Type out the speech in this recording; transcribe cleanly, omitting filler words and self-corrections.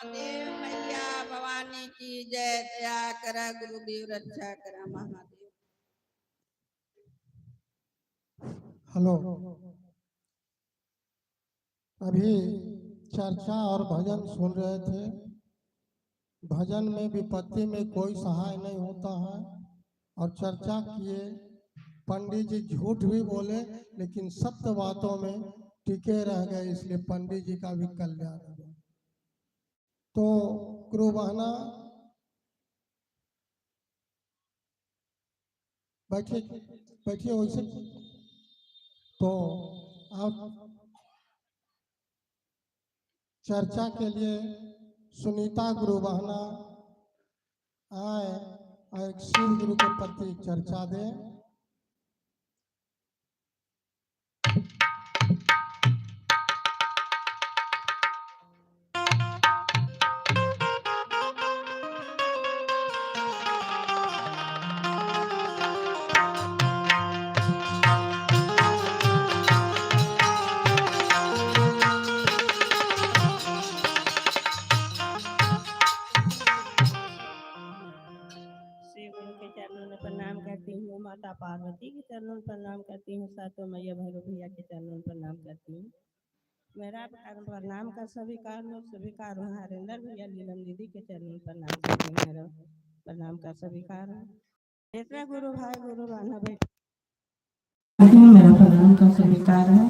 देव मैया भवानी की जय। दया करा गुरुदेव रक्षा करा महादेव। हेलो, अभी चर्चा और भजन सुन रहे थे। भजन में विपत्ति में कोई सहाय नहीं होता है और चर्चा किए। पंडित जी झूठ भी बोले लेकिन सत्य बातों में टिके रह गए, इसलिए पंडित जी का भी कल्याण हुआ। तो गुरु बहना बैठिए बैठिए वैसे। तो आप चर्चा के लिए सुनीता गुरु बहना आए और एक शिव गुरु के प्रति चर्चा दें। प्रणाम करती हूँ, माता पार्वती के चरणों में प्रणाम करती हूँ, सातों मैया भैरव भैया के चरणों में प्रणाम करती हूँ। मेरा प्रणाम का स्वीकार हो, स्वीकार हो। हरेंद्र भैया नीलम दीदी के चरणों में प्रणाम करती हूँ, मेरा प्रणाम का स्वीकार है। नेत्रा गुरु भाई गुरु बहना भाई मेरा प्रणाम का स्वीकार है।